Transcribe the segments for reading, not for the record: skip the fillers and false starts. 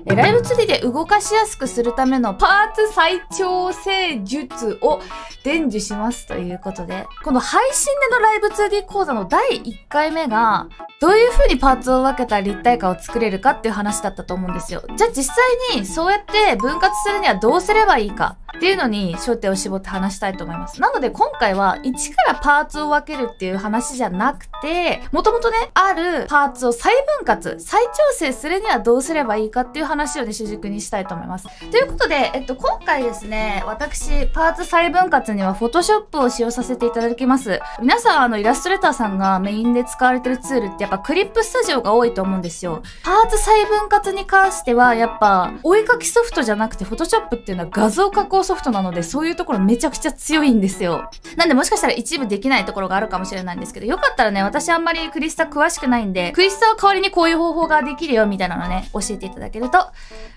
ライブ 2D で動かしやすくするためのパーツ再調整術を伝授しますということで、この配信でのライブ 2D 講座の第1回目が、どういう風にパーツを分けた立体感を作れるかっていう話だったと思うんですよ。じゃあ実際にそうやって分割するにはどうすればいいかっていうのに焦点を絞って話したいと思います。なので今回は一からパーツを分けるっていう話じゃなくて、もともとね、あるパーツを再分割、再調整するにはどうすればいいかっていう話をね、主軸にしたいと思います。ということで、今回ですね、私、パーツ再分割には Photoshop を使用させていただきます。皆さん、イラストレーターさんがメインで使われてるツールってやっぱクリップスタジオが多いと思うんですよ。パーツ再分割に関しては、やっぱ、お絵描きソフトじゃなくて Photoshop っていうのは画像加工ソフトなので、そういうところめちゃくちゃ強いんですよ。なんでもしかしたら一部できないところがあるかもしれないんですけど、よかったらね、私あんまりクリスタ詳しくないんで、クリスタは代わりにこういう方法ができるよみたいなのね、教えていただけると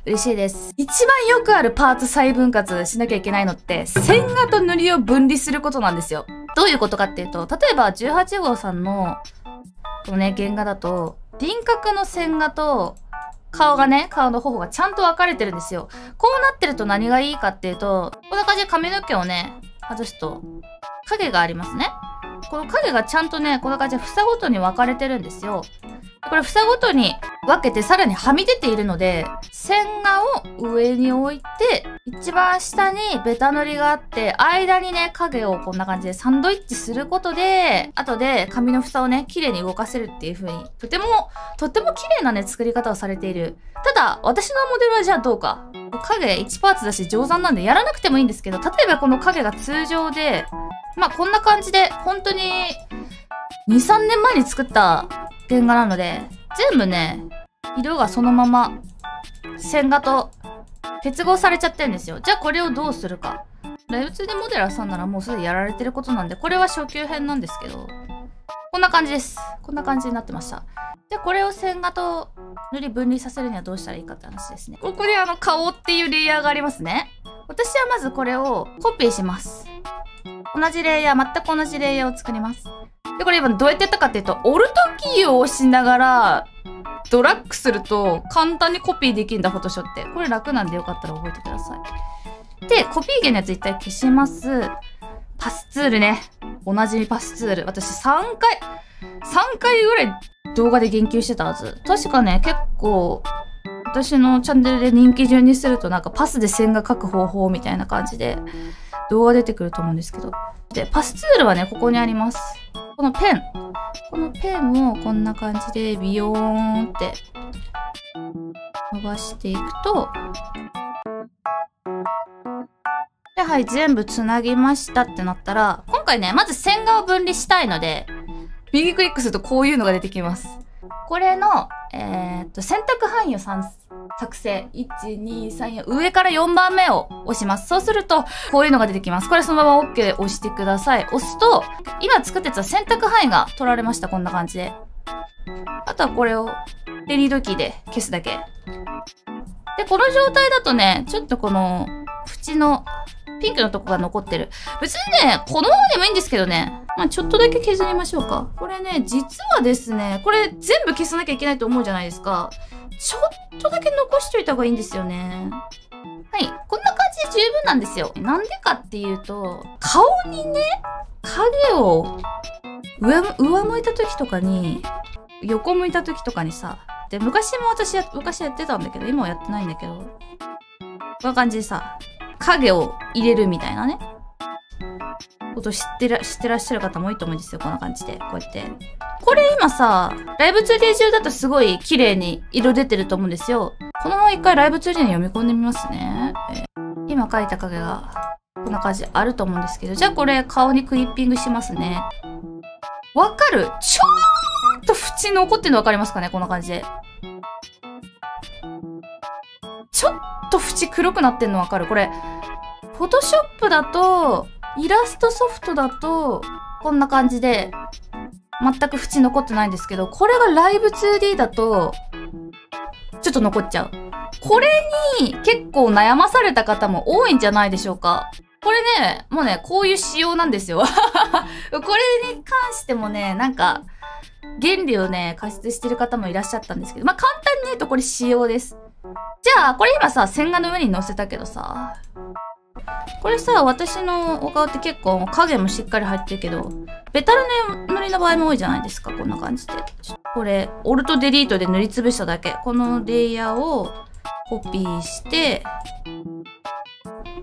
嬉しいです。一番よくあるパーツ再分割しなきゃいけないのって、線画と塗りを分離することなんですよ。どういうことかっていうと、例えば18号さんの、このね、原画だと、輪郭の線画と、顔の頬がちゃんと分かれてるんですよ。こうなってると何がいいかっていうと、こんな感じで髪の毛をね、外すと、影がありますね。この影がちゃんとね、こんな感じで房ごとに分かれてるんですよ。これ房ごとに分けてさらにはみ出ているので、線画を上に置いて、一番下にベタ塗りがあって、間にね、影をこんな感じでサンドイッチすることで、後で髪の房をね、綺麗に動かせるっていう風に、とても綺麗なね、作り方をされている。ただ、私のモデルはじゃあどうか。影1パーツだし上手なんでやらなくてもいいんですけど、例えばこの影が通常で、まあこんな感じで、本当に、2、3年前に作った原画なので、全部ね、色がそのまま、線画と結合されちゃってるんですよ。じゃあこれをどうするか。ライブ 2D モデラーさんならもうすでにやられてることなんで、これは初級編なんですけど、こんな感じです。こんな感じになってました。じゃあこれを線画と塗り分離させるにはどうしたらいいかって話ですね。ここで顔っていうレイヤーがありますね。私はまずこれをコピーします。同じレイヤー、全く同じレイヤーを作ります。で、これ今どうやってやったかっていうと、オルトキーを押しながら、ドラッグすると簡単にコピーできるんだ、フォトショーって。これ楽なんでよかったら覚えてください。で、コピー源のやつ一回消します。パスツールね。おなじみパスツール。私3回ぐらい動画で言及してたはず。確かね、結構、私のチャンネルで人気順にするとなんかパスで線が描く方法みたいな感じで動画出てくると思うんですけど。で、パスツールはね、ここにあります。このペンをこんな感じでビヨーンって伸ばしていくと、で、はい、全部つなぎましたってなったら、今回ね、まず線画を分離したいので、右クリックするとこういうのが出てきます。これの、選択範囲を作成。1、2、3、4、上から4番目を押します。そうすると、こういうのが出てきます。これそのまま OK 押してください。押すと、今作ったやつは選択範囲が取られました。こんな感じで。あとはこれを、で、リードキーで消すだけ。で、この状態だとね、ちょっとこの、縁の、ピンクのとこが残ってる。別にね、このままでもいいんですけどね。まあ、ちょっとだけ削りましょうか。これね、実はですね、これ全部消さなきゃいけないと思うじゃないですか。ちょっとだけ残しといた方がいいんですよね。はい。こんな感じで十分なんですよ。なんでかっていうと、顔にね、影を上向いた時とかに、横向いた時とかにさ、で、昔やってたんだけど、今はやってないんだけど、こんな感じでさ、影を入れるみたいなね。こと知ってらっしゃる方も多いと思うんですよ。こんな感じで。こうやって。これ今さ、ライブ 2D 中だとすごい綺麗に色出てると思うんですよ。このまま一回ライブ 2D に読み込んでみますね。今描いた影が、こんな感じあると思うんですけど、じゃあこれ顔にクリッピングしますね。わかる？ちょーっと縁残ってるのわかりますかね？こんな感じで。ちょっと縁黒くなってんのわかる？これ、フォトショップだと、イラストソフトだと、こんな感じで、全く縁残ってないんですけど、これがライブ 2D だと、ちょっと残っちゃう。これに結構悩まされた方も多いんじゃないでしょうか。これね、もうね、こういう仕様なんですよ。これに関してもね、なんか、原理をね、解説してる方もいらっしゃったんですけど、まあ、簡単に言うとこれ仕様です。じゃあ、これ今さ、線画の上に乗せたけどさ、これさ、私のお顔って結構影もしっかり入ってるけど、ベタル塗りの場合も多いじゃないですか、こんな感じで。これ、オルトデリートで塗りつぶしただけ。このレイヤーをコピーして、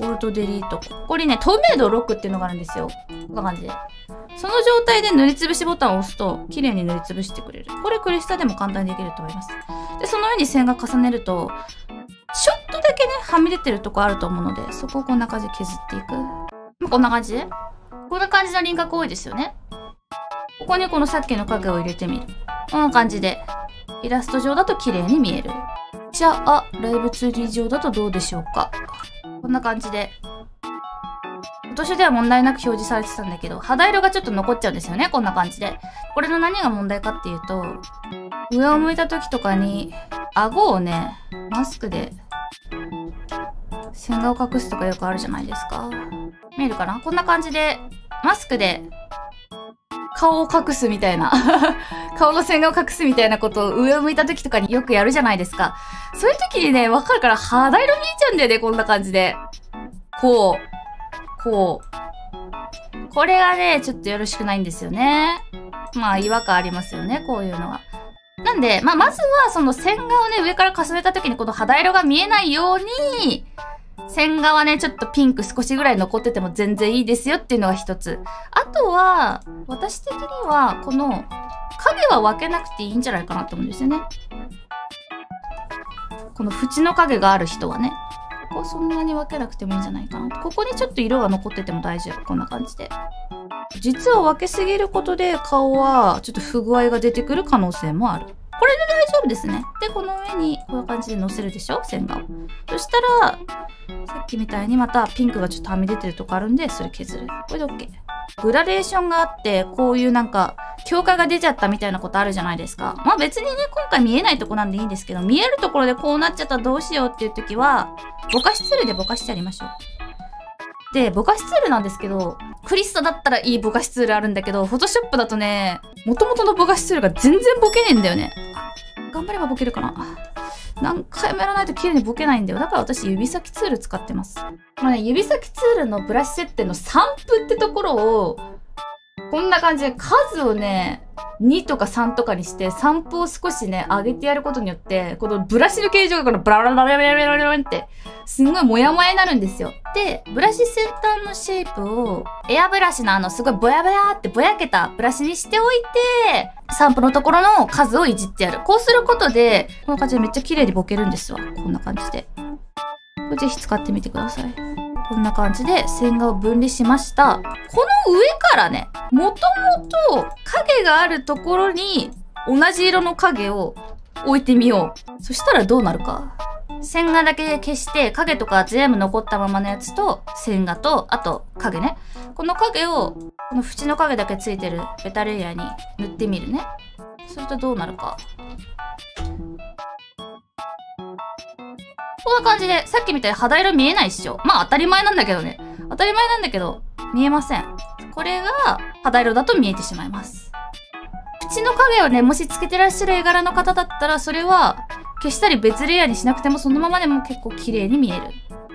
オルトデリート。ここにね、透明度6っていうのがあるんですよ。こんな感じで。その状態で塗りつぶしボタンを押すと、綺麗に塗りつぶしてくれる。これクリスタでも簡単にできると思います。で、その上に線が重ねると、ちょっとだけね、はみ出てるとこあると思うので、そこをこんな感じで削っていく。こんな感じで。こんな感じの輪郭多いですよね。ここにこのさっきの影を入れてみる。こんな感じで。イラスト上だと綺麗に見える。じゃあ、ライブ 2D 上だとどうでしょうか。こんな感じで。今年では問題なく表示されてたんだけど、肌色がちょっと残っちゃうんですよね。こんな感じで。これの何が問題かっていうと、上を向いた時とかに、顎をね、マスクで、線画を隠すとかよくあるじゃないですか。見えるかな？こんな感じで、マスクで、顔を隠すみたいな。顔の線画を隠すみたいなことを上を向いた時とかによくやるじゃないですか。そういう時にね、わかるから肌色見えちゃうんだよね、こんな感じで。こう。これがね、ちょっとよろしくないんですよね。まあ、違和感ありますよね、こういうのは。なんで、まずはその線画をね、上から重ねた時にこの肌色が見えないように、線画はね、ちょっとピンク少しぐらい残ってても全然いいですよっていうのが一つ。あとは、私的には、この影は分けなくていいんじゃないかなと思うんですよね。この縁の影がある人はね。ここそんなに分けなくてもいいんじゃないかな。ここにちょっと色が残ってても大丈夫。こんな感じで。実は分けすぎることで顔はちょっと不具合が出てくる可能性もある。これで大丈夫ですね。で、この上にこういう感じで乗せるでしょ？線画を。そしたら、さっきみたいにまたピンクがちょっとはみ出てるとこあるんで、それ削る。これで OK。グラデーションがあって、こういうなんか、境界が出ちゃったみたいなことあるじゃないですか。まあ別にね、今回見えないとこなんでいいんですけど、見えるところでこうなっちゃったらどうしようっていう時は、ぼかしツールでぼかしてやりましょう。で、ぼかしツールなんですけど、クリスタだったらいいぼかしツールあるんだけど、フォトショップだとね、元々のぼかしツールが全然ボケねえんだよね。頑張ればボケるかな。何回もやらないと綺麗にボケないんだよ。だから私指先ツール使ってます。まあね、指先ツールのブラシ設定の散布ってところを、こんな感じで数をね、2とか3とかにして散布を少しね、上げてやることによって、このブラシの形状がこのブララララララララって、すんごいモヤモヤになるんですよ。で、ブラシ先端のシェイプを、エアブラシのすごいボヤボヤってぼやけたブラシにしておいて、散布のところの数をいじってやる。こうすることで、こんな感じでめっちゃ綺麗にボケるんですわ。こんな感じで。これぜひ使ってみてください。こんな感じで線画を分離しました。この上からね、もともと影があるところに同じ色の影を置いてみよう。そしたらどうなるか。線画だけ消して影とか全部残ったままのやつと線画と、あと影ね。この影を、この縁の影だけついてるベタレイヤーに塗ってみるね。するとどうなるか。こんな感じで、さっきみたいに肌色見えないっしょ。まあ当たり前なんだけどね。当たり前なんだけど、見えません。これが肌色だと見えてしまいます。縁の影をね、もしつけてらっしゃる絵柄の方だったら、それは消したり別レイヤーにしなくてもそのままでも結構綺麗に見える。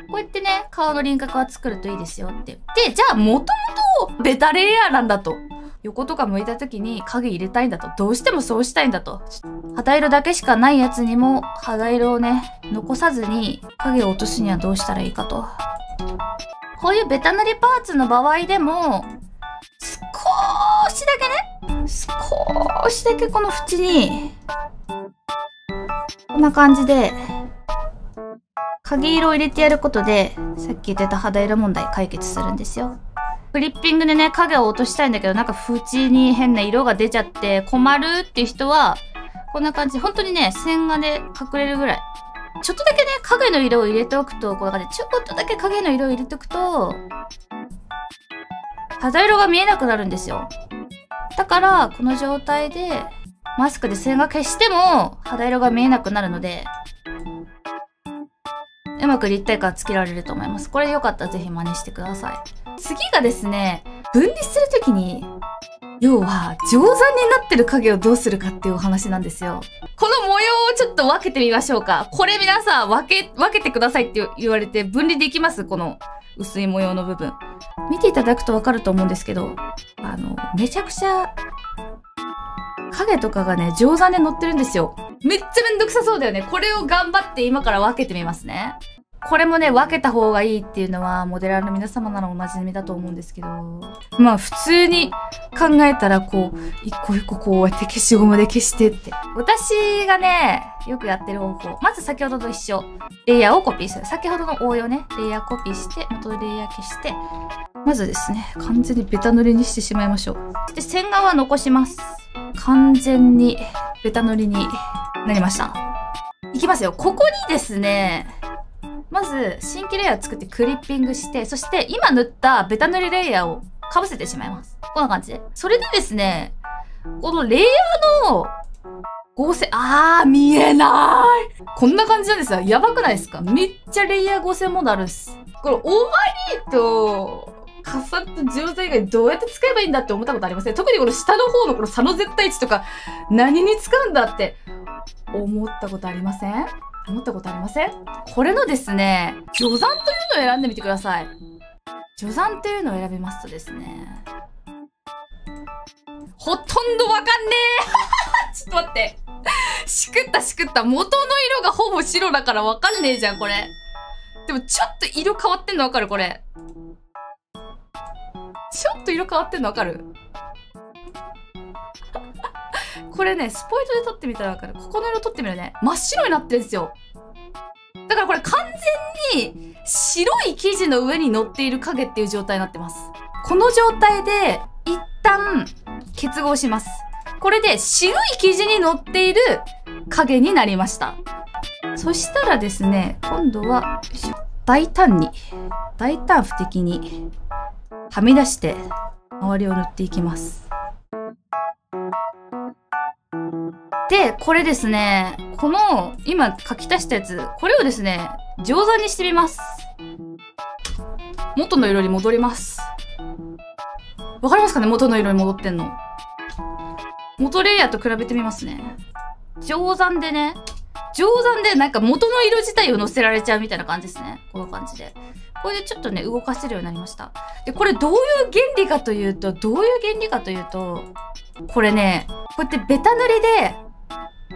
こうやってね、顔の輪郭は作るといいですよって。で、じゃあもともとベタレイヤーなんだと。横とか向いた時に影入れたいんだと。どうしてもそうしたいんだと。肌色だけしかないやつにも肌色をね、残さずに影を落とすにはどうしたらいいかと。こういうベタ塗りパーツの場合でも、少しだけね、少しだけこの縁に、こんな感じで、影色を入れてやることで、さっき言ってた肌色問題解決するんですよ。クリッピングでね、影を落としたいんだけど、なんか縁に変な色が出ちゃって困るっていう人は、こんな感じ。本当にね、線画で隠れるぐらい。ちょっとだけね、影の色を入れておくと、こんな感じで、ちょっとだけ影の色を入れておくと、肌色が見えなくなるんですよ。だから、この状態で、マスクで線画消しても、肌色が見えなくなるので、うまく立体感つけられると思います。これでよかったらぜひ真似してください。次がですね、分離するときに、要は、定山になってる影をどうするかっていうお話なんですよ。この模様をちょっと分けてみましょうか。これ皆さん分けてくださいって言われて分離できます？この薄い模様の部分。見ていただくと分かると思うんですけど、めちゃくちゃ影とかがね、定山で乗ってるんですよ。めっちゃめんどくさそうだよね。これを頑張って今から分けてみますね。これもね、分けた方がいいっていうのは、モデラーの皆様ならおなじみだと思うんですけど、まあ普通に考えたらこう、一個一個こうやって消しゴムで消してって。私がね、よくやってる方法。まず先ほどと一緒。レイヤーをコピーする。先ほどの応用ね、レイヤーコピーして、元レイヤー消して、まずですね、完全にベタ塗りにしてしまいましょう。そして線側は残します。完全にベタ塗りになりました。いきますよ。ここにですね、まず、新規レイヤーを作ってクリッピングして、そして今塗ったベタ塗りレイヤーを被せてしまいます。こんな感じで。それでですね、このレイヤーの合成、見えないこんな感じなんですよ。やばくないですか？めっちゃレイヤー合成モードあるんです。これ、オーバーリーと、カサッと定山以外どうやって使えばいいんだって思ったことありません？特にこの下の方のこの差の絶対値とか、何に使うんだって思ったことありません？これのですね、定山というのを選んでみてください。定山というのを選びますとですね、ほとんどわかんねえちょっと待って。しくった。元の色がほぼ白だからわかんねえじゃん、これ。でもちょっと色変わってんのわかる？これ。ちょっと色変わってんのわかる？これね、スポイトで撮ってみたらわかる。ここの色撮ってみるね。真っ白になってるんですよ。だからこれ完全に白い生地の上に乗っている影っていう状態になってます。この状態で一旦結合します。これで白い生地に乗っている影になりました。そしたらですね、今度は大胆不敵にはみ出して周りを塗っていきます。で、これですね、この今書き足したやつ、これをですね、定山にしてみます。元の色に戻ります。わかりますかね？元の色に戻ってんの。元レイヤーと比べてみますね。定山でなんか元の色自体を乗せられちゃうみたいな感じですね。この感じで。これでちょっとね、動かせるようになりました。で、これどういう原理かというと、これね、こうやってベタ塗りで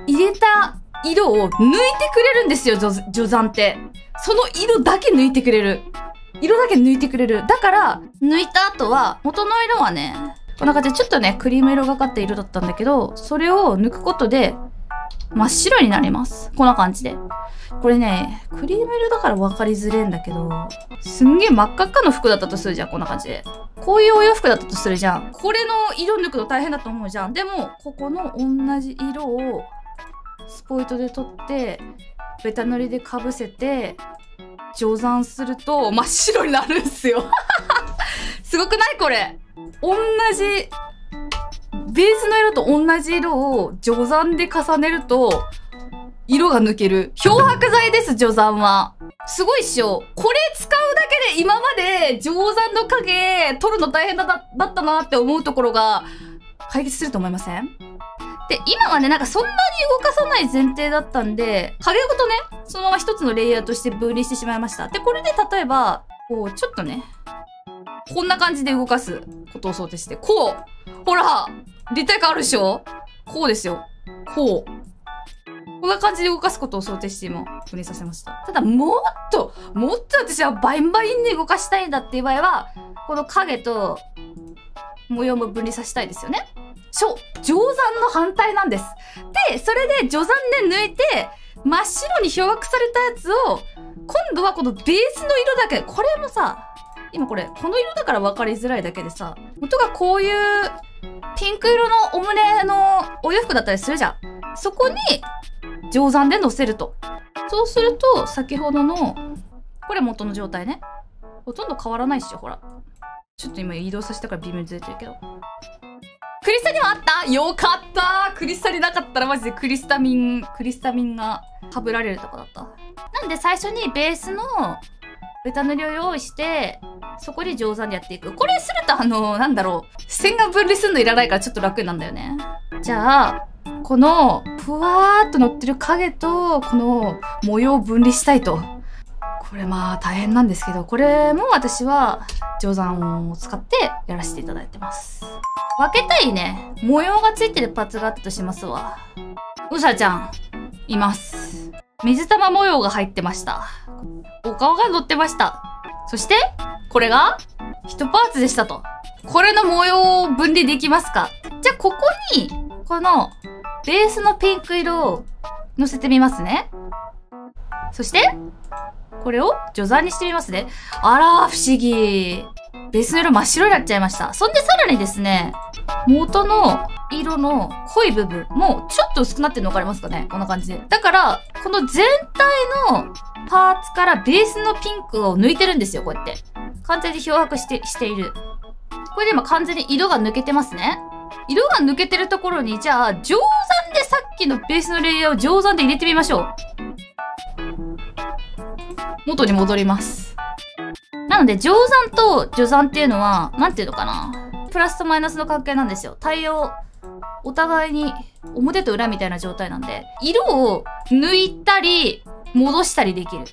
入れた色を抜いてくれるんですよ、定山って。その色だけ抜いてくれる。だから、抜いた後は、元の色はね、こんな感じでちょっとね、クリーム色がかった色だったんだけど、それを抜くことで、真っ白になります。こんな感じで。これね、クリーム色だから分かりづれんだけど、すんげえ真っ赤っかの服だったとするじゃん、こんな感じで。こういうお洋服だったとするじゃん。これの色抜くの大変だと思うじゃん。でも、ここの同じ色を、スポイトで取って、ベタ塗りでかぶせて、定山すると真っ白になるんすよ。すごくないこれ。ベースの色と同じ色を定山で重ねると、色が抜ける。漂白剤です、定山は。すごいっしょ。これ使うだけで今まで定山の影取るの大変だったなって思うところが解決すると思いません？で、今はね、なんかそんなに動かさない前提だったんで、影ごとね、そのまま一つのレイヤーとして分離してしまいました。で、これで例えば、こう、ちょっとね、こんな感じで動かすことを想定して、こうほら立体感あるでしょ？こうですよ。こんな感じで動かすことを想定して今、分離させました。ただ、もっと私はバインバインで動かしたいんだっていう場合は、この影と模様も分離させたいですよね。定山の反対なんです。で、それで定山で抜いて、真っ白に漂白されたやつを、今度はこのベースの色だけ、これもさ、今この色だから分かりづらいだけでさ、元がこういうピンク色のお胸のお洋服だったりするじゃん。そこに定山で乗せると。そうすると、先ほどの、これ元の状態ね。ほとんど変わらないっしょ、ほら。ちょっと今移動させたから微妙にずれてるけど。クリスタにもあったよかったクリスタになかったらマジでクリスタミンが被られるとこだった。なんで最初にベースのベタ塗りを用意して、そこに定山でやっていく。これすると線が分離するのいらないからちょっと楽なんだよね。じゃあ、このふわーっと乗ってる影とこの模様を分離したいと。これまあ大変なんですけど、これも私は定山を使ってやらせていただいてます。分けたいね、模様がついてるパーツがあったとしますわ。うさちゃん、います。水玉模様が入ってました。お顔が乗ってました。そして、これが1パーツでしたと。これの模様を分離できますか？じゃあここに、このベースのピンク色を乗せてみますね。そして、これを定山にしてみますね。あらー、不思議。ベースの色真っ白になっちゃいました。そんでさらにですね、元の色の濃い部分もちょっと薄くなってるの分かりますかね？こんな感じで。だから、この全体のパーツからベースのピンクを抜いてるんですよ、こうやって。完全に漂白している。これで今完全に色が抜けてますね。色が抜けてるところに、じゃあ、定山でさっきのベースのレイヤーを定山で入れてみましょう。元に戻ります。なので、定山と定山っていうのは、なんていうのかな。プラスとマイナスの関係なんですよ。対応、お互いに表と裏みたいな状態なんで、色を抜いたり、戻したりできる。で、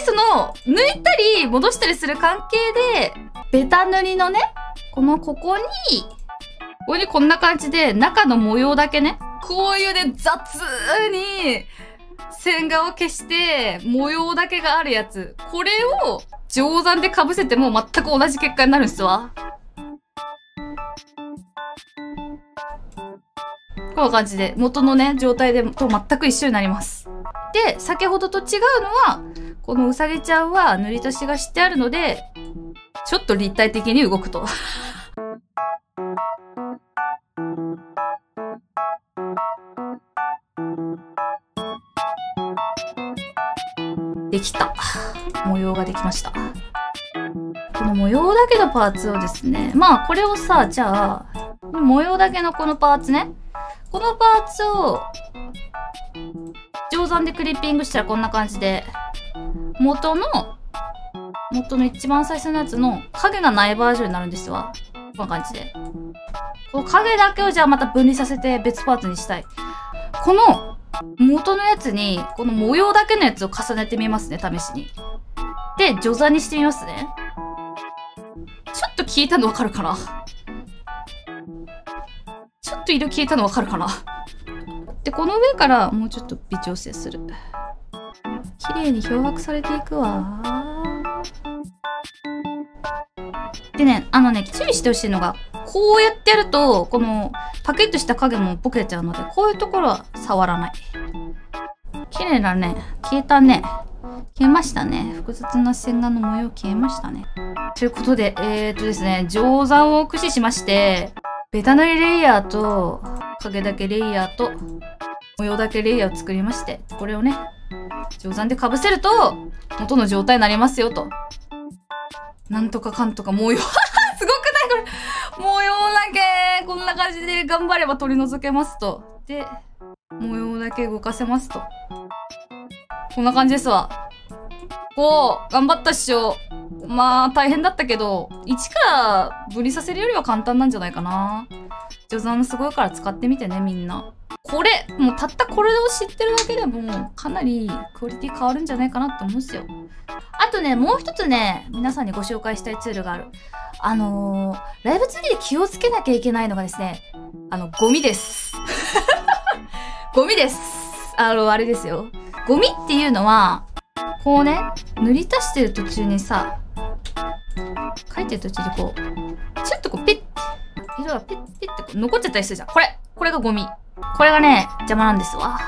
その、抜いたり、戻したりする関係で、ベタ塗りのね、ここにこんな感じで、中の模様だけね、こういうね、雑に、線画を消して、模様だけがあるやつ。これを、定山で被せても全く同じ結果になるんですわ。こんな感じで、元のね、状態と全く一緒になります。で、先ほどと違うのは、このうさぎちゃんは塗り足しがしてあるので、ちょっと立体的に動くと。できた。模様ができました。この模様だけのパーツをですね、まあこれをさ、じゃあ、模様だけのこのパーツね。このパーツを、定山でクリッピングしたらこんな感じで、元の一番最初のやつの影がないバージョンになるんですわ。こんな感じで。この影だけをじゃあまた分離させて別パーツにしたい。この元のやつに、この模様だけのやつを重ねてみますね、試しに。で、定山にしてみますね。ちょっと消えたのわかるかな？ちょっと色消えたのわかるかな？で、この上からもうちょっと微調整する。綺麗に漂白されていくわ。でね、注意してほしいのが、こうやってやると、このパキッとした影もボケちゃうので、こういうところは触らない。綺麗だね。消えたね。消えましたね。複雑な線画の模様消えましたね。ということで、ですね、定山を駆使しまして、ベタ塗りレイヤーと、影だけレイヤーと、模様だけレイヤーを作りまして、これをね、定山で被せると、元の状態になりますよと。なんとかかんとか模様。すごくないこれ。模様だけ、こんな感じで頑張れば取り除けますと。で、模様だけ動かせますと。こんな感じですわ。こう、頑張ったっしょ。まあ、大変だったけど、一から分離させるよりは簡単なんじゃないかな。定山すごいから使ってみてね、みんな。これ、もうたったこれを知ってるだけでも、かなりクオリティ変わるんじゃないかなって思うんですよ。あとね、もう一つね、皆さんにご紹介したいツールがある。ライブ 2D で気をつけなきゃいけないのがですね、ゴミです。ゴミです。あれですよ。ゴミっていうのは、こうね、塗り足してる途中にさ、描いてる途中でこう、ちょっとこう、ピッて、色がピッピッってこう残っちゃったりするじゃん。これがゴミ。これがね、邪魔なんですわ。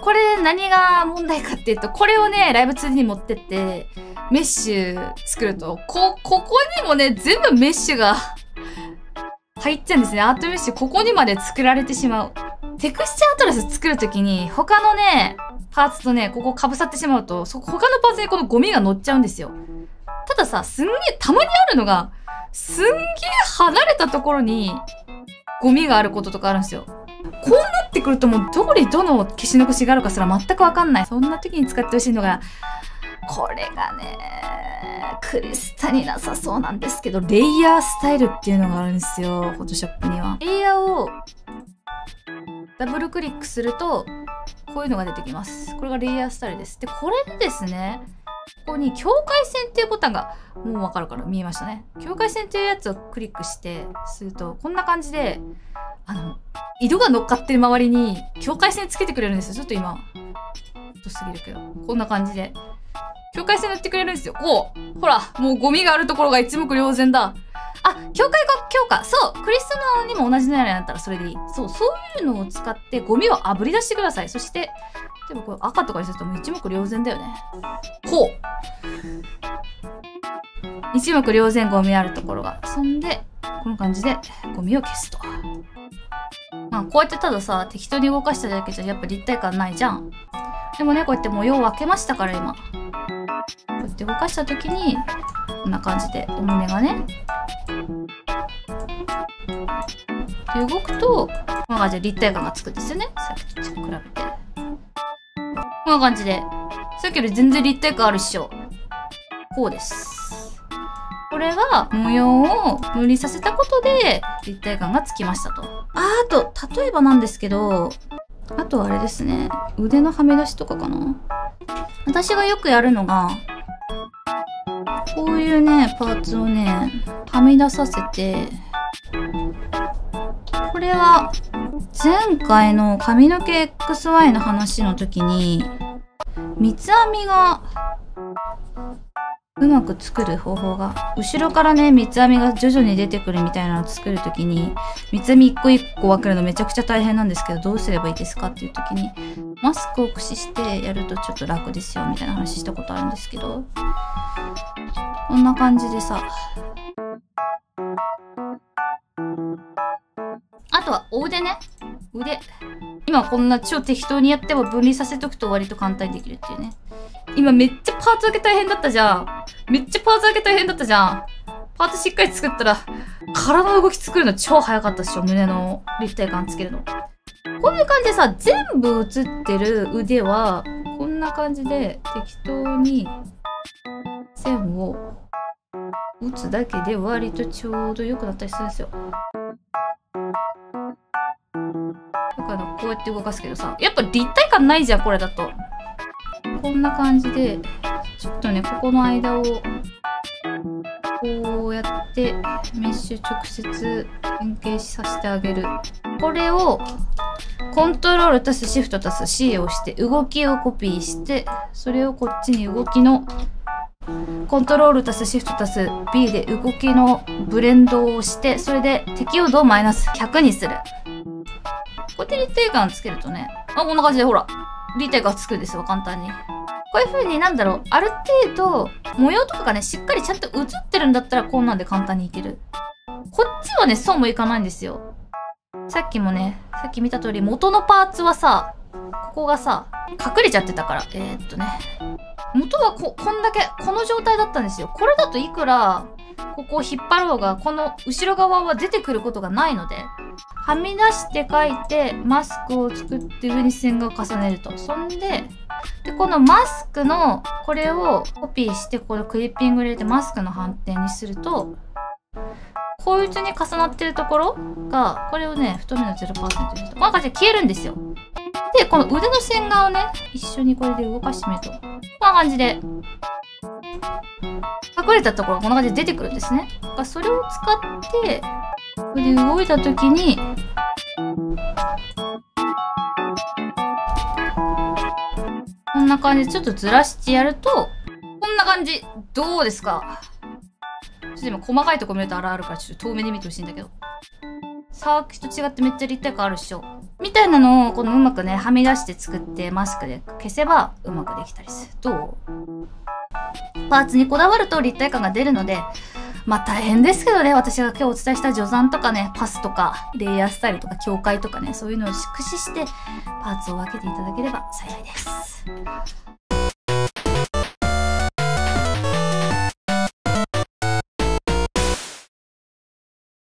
これ何が問題かっていうと、これをね、ライブ 2D に持ってって、メッシュ作ると、ここにもね、全部メッシュが入っちゃうんですね。アートメッシュ、ここにまで作られてしまう。テクスチャーアトラス作るときに、他のね、パーツとね、ここ被さってしまうと、他のパーツにこのゴミが乗っちゃうんですよ。たださ、たまにあるのが、すんげえ離れたところに、ゴミがあることとかあるんですよ。こうなってくるともうどこにどの消し残しがあるかすら全くわかんない。そんな時に使ってほしいのが、これがね、クリスタになさそうなんですけど、レイヤースタイルっていうのがあるんですよ、フォトショップには。レイヤーをダブルクリックすると、こういうのが出てきます。これがレイヤースタイルです。で、これでですね、ここに境界線っていうボタンが、もうわかるから見えましたね。境界線っていうやつをクリックすると、こんな感じで、色が乗っかってる周りに境界線つけてくれるんですよ。ちょっと今、太すぎるけど。こんな感じで。境界線塗ってくれるんですよ。こう。ほら、もうゴミがあるところが一目瞭然だ。あ、境界強化。そう。クリスマにも同じのやらになったらそれでいい。そう、そういうのを使ってゴミを炙り出してください。そして、でもこれ赤とかにするともう一目瞭然だよね。こう。一目瞭然ゴミあるところが。そんで、この感じでゴミを消すと。まあ、こうやってたださ、適当に動かしただけじゃやっぱ立体感ないじゃん。でもね、こうやって模様を分けましたから今。こうやって動かした時に、こんな感じでお胸がね。で、動くと、こんな感じで立体感がつくんですよね。さっきと比べて。こんな感じで。さっきより全然立体感あるっしょ。こうです。これが模様を塗りさせたことで立体感がつきましたと。あと、例えばなんですけど、あとはあれですね。腕のはめ出しとかかな。私がよくやるのが、こういうね、パーツをね、はみ出させて、これは、前回の髪の毛 XY の話の時に、三つ編みが、うまく作る方法が、後ろからね、三つ編みが徐々に出てくるみたいなのを作るときに、三つ編み一個一個分けるのめちゃくちゃ大変なんですけど、どうすればいいですかっていうときに、マスクを駆使してやるとちょっと楽ですよ、みたいな話したことあるんですけど、こんな感じでさ、あとはお腕ね。腕。今こんな超適当にやっても分離させとくと割と簡単にできるっていうね。今めっちゃパーツ分け大変だったじゃん。めっちゃパーツ分け大変だったじゃん。パーツしっかり作ったら、体の動き作るの超早かったっしょ。胸の立体感つけるの。こういう感じでさ、全部映ってる腕は、こんな感じで適当に線を打つだけで割とちょうど良くなったりするんですよ。だからこうやって動かすけどさ、やっぱ立体感ないじゃん、これだと。こんな感じで、ちょっとね、ここの間を、こうやって、メッシュ直接変形させてあげる。これを、コントロール+シフト+C を押して、動きをコピーして、それをこっちに動きの、コントロール+シフト+B で動きのブレンドをして、それで適応度をマイナス100にする。こうやって立体感つけるとね、こんな感じでほら、立体感つくんですよ、簡単に。こういう風になんだろう、ある程度、模様とかがね、しっかりちゃんと映ってるんだったらこんなんで簡単にいける。こっちはね、そうもいかないんですよ。さっきもね、さっき見た通り、元のパーツはさ、ここがさ、隠れちゃってたから。元はこんだけ、この状態だったんですよ。これだといくら、ここを引っ張ろうが、この後ろ側は出てくることがないので、はみ出して描いて、マスクを作って上に線画を重ねると。そんで、このマスクの、これをコピーして、これクリッピング入れてマスクの反転にすると、こいつに重なってるところが、これをね、太めの 0% にすると、こんな感じで消えるんですよ。で、この腕の線画をね、一緒にこれで動かしてみると、こんな感じで、隠れたところがこんな感じで出てくるんですね。だからそれを使って、これで動いたときに、こんな感じでちょっとずらしてやると、こんな感じ。どうですか？ちょっと今細かいとこ見るとあるからちょっと遠目で見てほしいんだけど。さっきと違ってめっちゃ立体感あるっしょ。みたいなのをこのうまくね、はみ出して作ってマスクで消せばうまくできたりする。どう？パーツにこだわると立体感が出るので、まあ大変ですけどね、私が今日お伝えした序算とかね、パスとか、レイヤースタイルとか、境界とかね、そういうのを駆使して、パーツを分けていただければ幸いです。